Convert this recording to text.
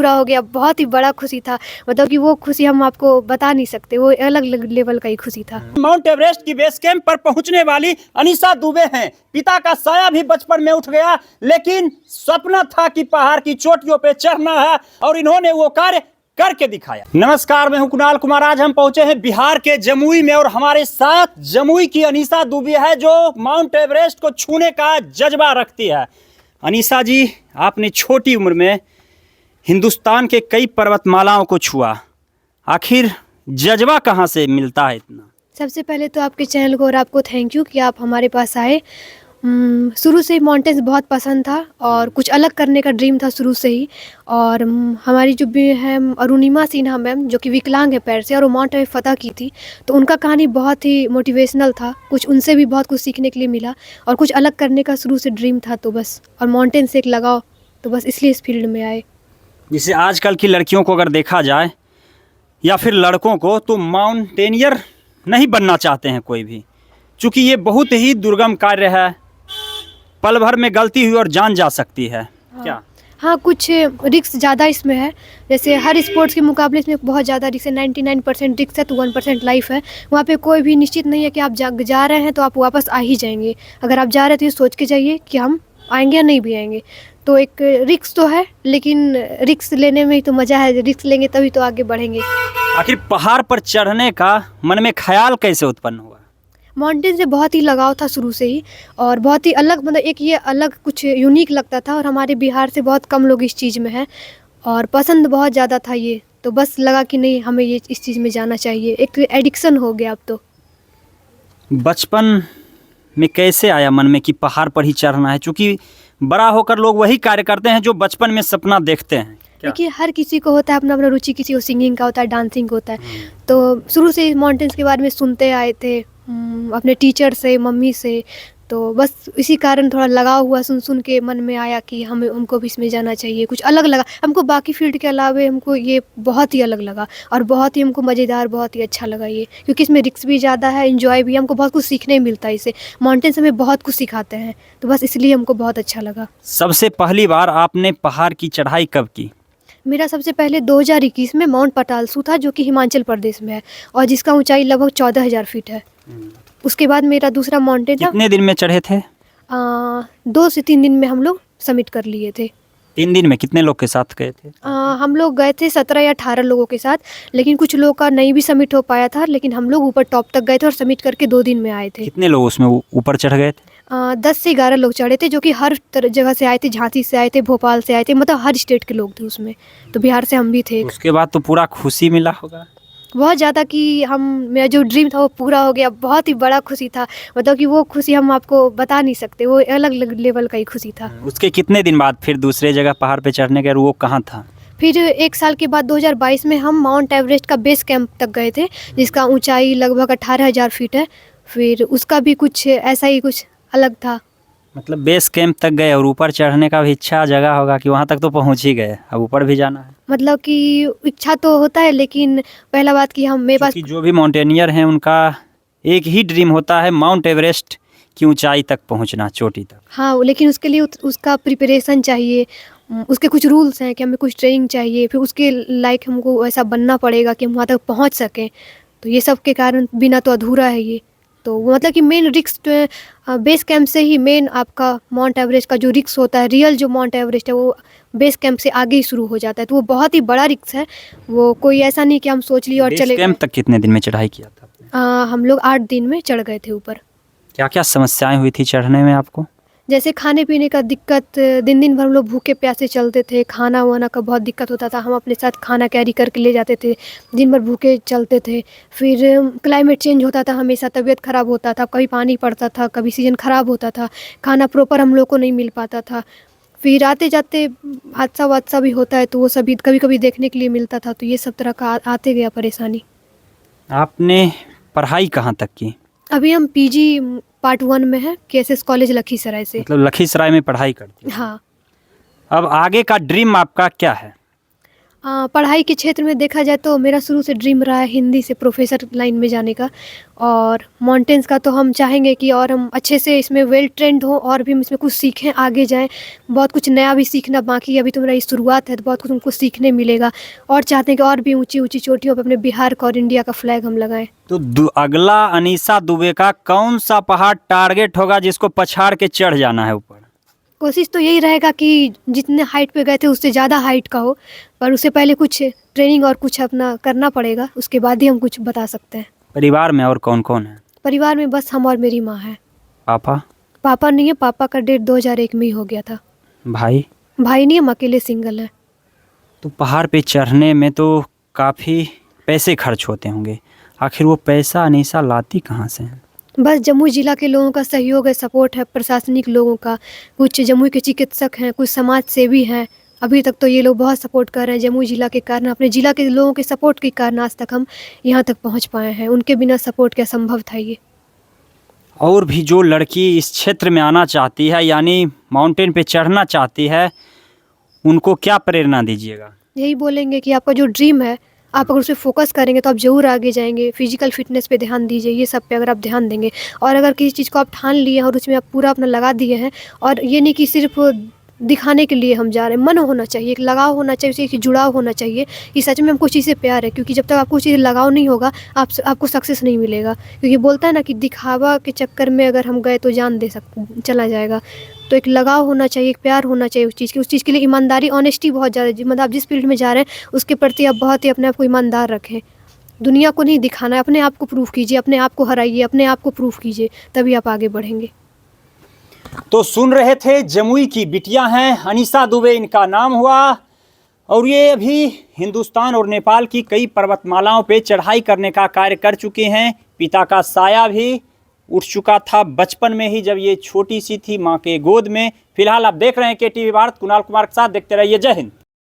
पूरा हो गया, बहुत ही बड़ा खुशी था। मतलब कि वो खुशी हम आपको बता नहीं सकते, वो अलग लेवल का ही खुशी था। माउंट एवरेस्ट की बेस कैंप पर पहुंचने वाली अनीसा दुबे हैं। पिता का साया भी बचपन में उठ गया, लेकिन सपना था कि पहाड़ की चोटियों पे चढ़ना है और इन्होंने वो कार्य करके दिखाया। नमस्कार, मैं हूं कुणाल कुमार। आज हम पहुंचे हैं बिहार के जमुई में और हमारे साथ जमुई की अनीसा दुबे है, जो माउंट एवरेस्ट को छूने का जज्बा रखती है। अनीसा जी, आपने छोटी उम्र में हिंदुस्तान के कई पर्वतमालाओं को छुआ, आखिर जज्बा कहाँ से मिलता है इतना? सबसे पहले तो आपके चैनल को और आपको थैंक यू कि आप हमारे पास आए। शुरू से ही माउंटेन्स बहुत पसंद था और कुछ अलग करने का ड्रीम था शुरू से ही। और हमारी जो भी है अरुणिमा सिन्हा मैम, जो कि विकलांग है पैर से, और वो माउंट एवरेस्ट फतह की थी, तो उनका कहानी बहुत ही मोटिवेशनल था। कुछ उनसे भी बहुत कुछ सीखने के लिए मिला और कुछ अलग करने का शुरू से ड्रीम था, तो बस और माउंटेन से एक लगाओ, तो बस इसलिए इस फील्ड में आए। जैसे आजकल की लड़कियों को अगर देखा जाए या फिर लड़कों को, तो माउंटेनियर नहीं बनना चाहते हैं कोई भी, क्योंकि ये बहुत ही दुर्गम कार्य है। पल भर में गलती हुई और जान जा सकती है। क्या? हाँ, कुछ रिस्क ज़्यादा इसमें है। जैसे हर स्पोर्ट्स के मुकाबले इसमें बहुत ज़्यादा रिस्क है। 99% रिस्क है तो 1% लाइफ है। वहाँ पे कोई भी निश्चित नहीं है कि आप जा रहे हैं तो आप वापस आ ही जाएंगे। अगर आप जा रहे हैं तो ये सोच के जाइए कि हम आएंगे या नहीं भी आएंगे। तो एक रिस्क तो है, लेकिन रिस्क लेने में ही तो मज़ा है। रिस्क लेंगे तभी तो आगे बढ़ेंगे। आखिर पहाड़ पर चढ़ने का मन में ख्याल कैसे उत्पन्न हुआ? माउंटेन से बहुत ही लगाव था शुरू से ही, और बहुत ही अलग, मतलब एक ये अलग कुछ यूनिक लगता था। और हमारे बिहार से बहुत कम लोग इस चीज़ में हैं और पसंद बहुत ज़्यादा था ये, तो बस लगा कि नहीं, हमें ये इस चीज़ में जाना चाहिए। एक एडिक्शन हो गया अब तो। बचपन में कैसे आया मन में कि पहाड़ पर ही चढ़ना है? क्योंकि बड़ा होकर लोग वही कार्य करते हैं जो बचपन में सपना देखते हैं। देखिए, हर किसी को होता है अपना अपना रुचि। किसी को सिंगिंग का होता है, डांसिंग का होता है। तो शुरू से ही माउंटेन्स के बारे में सुनते आए थे अपने टीचर से, मम्मी से। तो बस इसी कारण थोड़ा लगाव हुआ, सुन के मन में आया कि हमको भी इसमें जाना चाहिए। कुछ अलग लगा हमको, बाकी फील्ड के अलावे हमको ये बहुत ही अलग लगा और बहुत ही हमको मज़ेदार, बहुत ही अच्छा लगा ये, क्योंकि इसमें रिस्क भी ज़्यादा है, एंजॉय भी। हमको बहुत कुछ सीखने मिलता है इससे। माउंटेन्स हमें बहुत कुछ सिखाते हैं, तो बस इसलिए हमको बहुत अच्छा लगा। सबसे पहली बार आपने पहाड़ की चढ़ाई कब की? मेरा सबसे पहले 2021 में माउंट पटालसू था, जो कि हिमाचल प्रदेश में है और जिसका ऊंचाई लगभग 14,000 फीट है। उसके बाद मेरा दूसरा माउंटेन था। कितने दिन में चढ़े थे? 2 से 3 दिन में हम लोग समिट कर लिए थे। 3 दिन में कितने लोग के साथ गए थे? हम लोग गए थे 17 या 18 लोगों के साथ, लेकिन कुछ लोगों का नहीं भी समिट हो पाया था। लेकिन हम लोग ऊपर टॉप तक गए थे और समिट करके 2 दिन में आए थे। कितने लोग उसमें ऊपर चढ़ गए थे? 10 से 11 लोग चढ़े थे, जो कि हर जगह से आए थे। झांसी से आए थे, भोपाल से आए थे, मतलब हर स्टेट के लोग थे उसमें। तो बिहार से हम भी थे। उसके बाद तो पूरा खुशी मिला होगा बहुत ज़्यादा, कि मेरा जो ड्रीम था वो पूरा हो गया। बहुत ही बड़ा खुशी था। मतलब कि वो खुशी हम आपको बता नहीं सकते, वो अलग लेवल का ही खुशी था। उसके कितने दिन बाद फिर दूसरे जगह पहाड़ पे चढ़ने गए? वो कहाँ था? फिर 1 साल के बाद 2022 में हम माउंट एवरेस्ट का बेस कैंप तक गए थे, जिसका ऊंचाई लगभग 18,000 फीट है। फिर उसका भी कुछ ऐसा ही कुछ अलग था। मतलब बेस कैंप तक गए और ऊपर चढ़ने का भी इच्छा जगह होगा कि वहाँ तक तो पहुँच ही गए, अब ऊपर भी जाना है। मतलब कि इच्छा तो होता है, लेकिन पहला बात कि हम मेरे पास जो भी माउंटेनियर हैं उनका एक ही ड्रीम होता है, माउंट एवरेस्ट की ऊंचाई तक पहुंचना, चोटी तक। हाँ, लेकिन उसके लिए उसका प्रिपरेशन चाहिए। उसके कुछ रूल्स हैं कि हमें कुछ ट्रेनिंग चाहिए। फिर उसके लायक हमको ऐसा बनना पड़ेगा कि हम वहाँ तक पहुँच सकें। तो ये सब के कारण बिना तो अधूरा है ये। तो मतलब कि मेन रिस्क बेस कैंप से ही, मेन आपका माउंट एवरेस्ट का जो रिस्क होता है, रियल जो माउंट एवरेस्ट है, वो बेस कैंप से आगे ही शुरू हो जाता है। तो वो बहुत ही बड़ा रिस्क है। वो कोई ऐसा नहीं कि हम सोच लिए और चले। कैंप तक कितने दिन में चढ़ाई किया था? हम लोग 8 दिन में चढ़ गए थे ऊपर। क्या क्या समस्याएं हुई थी चढ़ने में आपको? जैसे खाने पीने का दिक्कत, दिन भर हम लोग भूखे प्यासे चलते थे। खाना वाना का बहुत दिक्कत होता था। हम अपने साथ खाना कैरी करके ले जाते थे, दिन भर भूखे चलते थे। फिर क्लाइमेट चेंज होता था हमेशा, तबीयत ख़राब होता था, कभी पानी पड़ता था, कभी सीज़न ख़राब होता था, खाना प्रॉपर हम लोग को नहीं मिल पाता था। फिर आते जाते हादसा वादसा भी होता है, तो वो सभी कभी कभी देखने के लिए मिलता था। तो ये सब तरह का आते गया परेशानी। आपने पढ़ाई कहाँ तक की? अभी हम पीजी पार्ट 1 में है, केएसएस कॉलेज लखीसराय से। मतलब लखीसराय में पढ़ाई करते हैं? हाँ। अब आगे का ड्रीम आपका क्या है? पढ़ाई के क्षेत्र में देखा जाए तो मेरा शुरू से ड्रीम रहा है हिंदी से प्रोफेसर लाइन में जाने का, और माउंटेन्स का तो हम चाहेंगे कि और हम अच्छे से इसमें वेल ट्रेंड हों और भी हम इसमें कुछ सीखें, आगे जाएं। बहुत कुछ नया भी सीखना बाकी है, अभी तो मेरा ये शुरुआत है, तो बहुत कुछ हमको सीखने मिलेगा, और चाहते हैं कि और भी ऊंची ऊंची चोटियों पर अपने बिहार का और इंडिया का फ्लैग हम लगाएं। तो अगला अनीसा दुबे का कौन सा पहाड़ टारगेट होगा जिसको पछाड़ के चढ़ जाना है ऊपर? कोशिश तो यही रहेगा कि जितने हाइट पे गए थे उससे ज़्यादा हाइट का हो, पर उससे पहले कुछ ट्रेनिंग और कुछ अपना करना पड़ेगा, उसके बाद ही हम कुछ बता सकते हैं। परिवार में और कौन कौन है? परिवार में बस हम और मेरी माँ है। पापा? पापा नहीं है, पापा का डेथ 2001 में ही हो गया था। भाई? भाई नहीं, हम अकेले सिंगल हैं। तो पहाड़ पे चढ़ने में तो काफ़ी पैसे खर्च होते होंगे, आखिर वो पैसा अनीसा लाती कहाँ से है? बस जमुई ज़िला के लोगों का सहयोग है, सपोर्ट है, प्रशासनिक लोगों का, कुछ जमुई के चिकित्सक हैं, कुछ समाज सेवी हैं। अभी तक तो ये लोग बहुत सपोर्ट कर रहे हैं जमुई ज़िला के कारण, अपने ज़िला के लोगों के सपोर्ट के कारण आज तक हम यहाँ तक पहुँच पाए हैं। उनके बिना सपोर्ट क्या संभव था ये। और भी जो लड़की इस क्षेत्र में आना चाहती है, यानी माउंटेन पे चढ़ना चाहती है, उनको क्या प्रेरणा दीजिएगा? यही बोलेंगे कि आपका जो ड्रीम है, आप अगर उस पे फोकस करेंगे तो आप ज़रूर आगे जाएंगे। फिजिकल फिटनेस पे ध्यान दीजिए, ये सब पे अगर आप ध्यान देंगे, और अगर किसी चीज़ को आप ठान लिए हैं और उसमें आप पूरा अपना लगा दिए हैं, और ये नहीं कि सिर्फ दिखाने के लिए हम जा रहे हैं, मन होना चाहिए, एक लगाव होना चाहिए, उसे एक जुड़ाव होना चाहिए कि सच में हमको चीज़ से प्यार है। क्योंकि जब तक आपको चीज़ लगाव नहीं होगा, आपको सक्सेस नहीं मिलेगा। क्योंकि बोलता है ना कि दिखावा के चक्कर में अगर हम गए तो जान चला जाएगा। तो एक लगाव होना चाहिए, एक प्यार होना चाहिए उस चीज़ की। उस चीज़ के लिए ईमानदारी, ऑनेस्टी बहुत ज़्यादा, मतलब आप जिस फील्ड में जा रहे हैं उसके प्रति आप बहुत ही अपने आप को ईमानदार रखें। दुनिया को नहीं दिखाना है, अपने आप को प्रूफ कीजिए, अपने आप को हराइए, अपने आप को प्रूफ कीजिए, तभी आप आगे बढ़ेंगे। तो सुन रहे थे, जमुई की बिटिया हैं, अनीसा दुबे इनका नाम हुआ, और ये अभी हिंदुस्तान और नेपाल की कई पर्वतमालाओं पे चढ़ाई करने का कार्य कर चुके हैं। पिता का साया भी उठ चुका था बचपन में ही, जब ये छोटी सी थी माँ के गोद में। फिलहाल आप देख रहे हैं KTV भारत, कुणाल कुमार के साथ। देखते रहिए। जय हिंद।